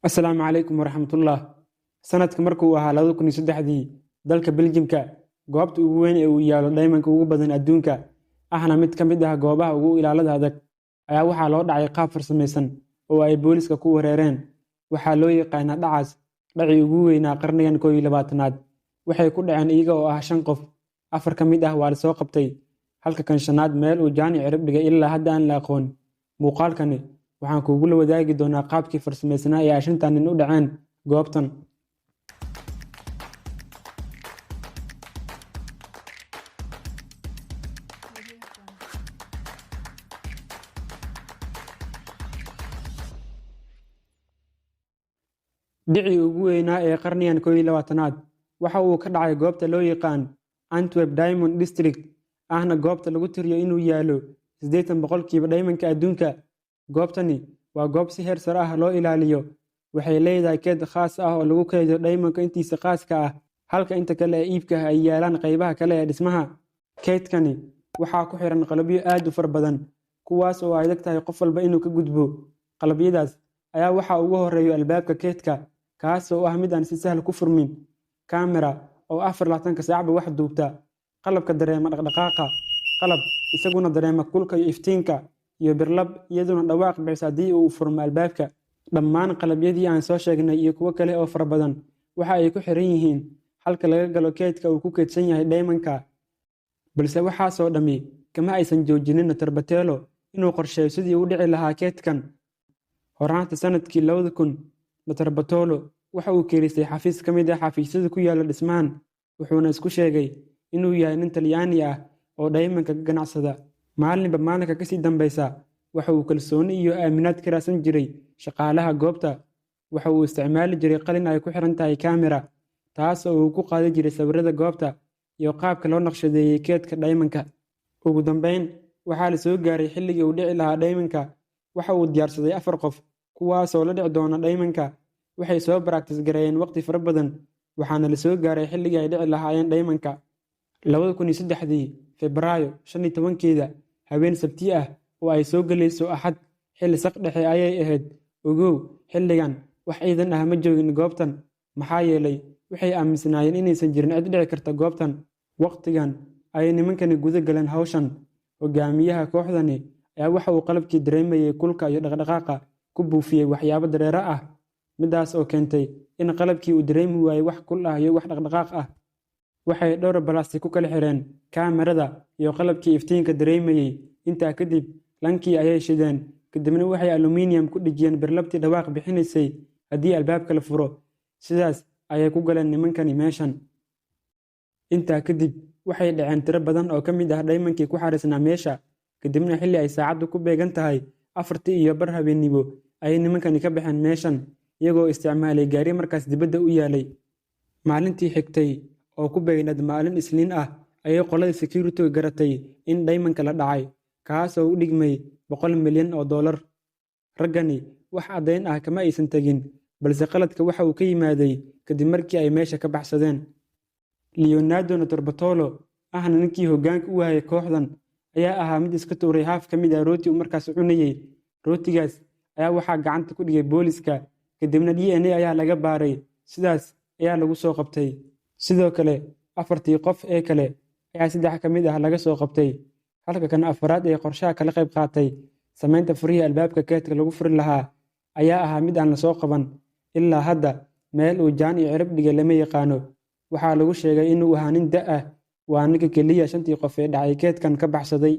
Asalaamu calaykum waraxmatullah. Sanadka markuu ahaa 2003 dalka Beljimka, goobta ugu weyn ee uu yaalo diamond ugu badan adduunka, ahna mid ka mid ah goobaha ugu ilaalada adag, ayaa waxaa loo dhacay qaab farsameysan oo ay booliska ku weerareen. Waxaa loo yaqaanaa dhacaas dhacii ugu weynaa qarnigan 21aad. Waxay ku dhaceen iyaga oo ah 5 qof, 4 ka mid ah waa la soo qabtay, halka kan shanaad meel uu jaani cirib dhigay ilaa hadda aan la aqoon. Muuqaalkani waxaan kuugu la wadaagi doonaa qaabkii farsameysnaa ee ay 5 nin u dhaceen goobtan. Dhicii ugu weynaa ee qarnigan 21aad waxa uu ka dhacay goobta loo yaqaan Antwerp Diamond District, ahna goobta lagu tiriyo inuu yaalo 80% diamondka adduunka. Goobtani waa goob si heer sare ah loo ilaaliyo. Waxay leedahay keed khaas ah oo lagu kaydiyo diamondka intiisa khaaska ah, halka inta kale ee iibka ah ay yaalaan qaybaha kale ee dhismaha. Keydkani waxaa ku xiran qalabyo aad u fara badan, kuwaas oo ay adag tahay qof walba inuu ka gudbo. Qalabyadaas ayaa waxaa ugu horeeya albaabka keydka, kaas oo ah mid aan si sahal ku furmin, kamera oo 24 saacba wax duubta, qalabka dareema dhaqdhaqaaqa, qalab isaguna dareema kulka iyo iftiinka, iyo birlab iyaduna dhawaaq bixisa haddii uu furmo albaabka. Dhammaan qalabyadii aan soo sheegnay iyo kuwo kale oo fara badan waxa ay ku xiran yihiin halka laga galo keydka uu ku keydsan yahay diamondka. Balse waxaasoo dhammi kama aysan joojinin Notarbartolo inuu qorsheeyo sidii uu dhici lahaa keydkan. Horaanta sanadkii 2000, Notarbartolo waxa uu kirisay xafiis ka mid ah xafiisyada ku yaala dhismahan, wuxuuna isku sheegay inuu yahay nin Talyaani ah oo diamondka ka ganacsada. Maalinba maalinka kasii dambeysa waxa uu kalsooni iyo aaminaad ka raadsan jiray shaqaalaha goobta. Waxa uu isticmaali jiray qalin ay ku xiran tahay kamera, taas oo uu ku qaadi jiray sawirada goobta iyo qaabka loo naqshadeeyay keedka diamondka. Ugu dambeyn, waxaa la soo gaaray xilligii uu dhici lahaa diamondka. Waxa uu diyaarsaday 4 qof, kuwaasoo la dhici doona diamondka. Waxay soo baraktis gareeyeen waqti fara badan, waxaana la soo gaaray xilligii ay dhici lahaayeen diamondka. 2003 Febraayo 15keeda, habeen Sabti ah oo ay soo galayso Axad, xilli saq dhexe ayay ahayd. Ogow, xilligan wax ciidan ah ma joogin goobtan, maxaa yeelay waxay aaminsanaayeen inaysan jirin cid dhici karta goobtan. Waqtigan ayay nimankani guda galeen hawshan. Hogaamiyaha kooxdani ayaa waxa uu qalabkii dareemayay kulka iyo dhaqdhaqaaqa ku buufiyey waxyaabo dareere ah, midaas oo keentay in qalabkii uu dareemi waayey wax kul ah iyo wax dhaqdhaqaaq ah. Waxay dhowr balastik ku kala xireen kaamirada iyo qalabkii iftiinka dareemayay. Intaa kadib lankii ayay shideen, kadibna waxay aluminium ku dhijiyeen birlabtii dhawaaq bixinaysay haddii albaabka la furo. Sidaas ayay ku galeen nimankani meeshan. Intaa kadib waxay dhaceen tiro badan oo ka mid ah diamondkii ku xariisnaa meesha. Kadibna xilli ay saacadu ku beegan tahay 4:15 habeenimo ayay nimankani ka baxeen meeshan, iyagoo isticmaalay gaari markaas dibadda u yaalay. Maalintii xigtay oo ku beegnayd maalin Isniin ah ayay qoladii security garatay in diamondka la dhacay, kaas oo u dhigmay $100 milyan. Raggani wax caddayn ah kama aysan tegin, balse qaladka waxa uu ka yimaaday kadib markii ay meesha ka baxsadeen. Leonardo Notarbartolo, ahna ninkii hoggaanka u hayay kooxdan, ayaa ahaa mid iska tuuray haaf ka mid ah rooti uu markaas cunayay. Rootigaas ayaa waxaa gacanta ku dhigay booliska, kadibna DNA ayaa laga baaray, sidaas ayaa lagu soo qabtay. Sidoo kale 4 qof ee kale ayaa 3 ka mid ah laga soo qabtay, halka kan afraad ee qorshaha kala qayb qaatay samaynta furihii albaabka keedka lagu furi lahaa ayaa ahaa mid aan la soo qaban. Ilaa hadda meel uu jaan iyo cirib dhigay lama yaqaano. Waxaa lagu sheegay inuu ahaa nin da' ah, waa ninka keliya 5 qof ee dhacay keedkan ka baxsaday.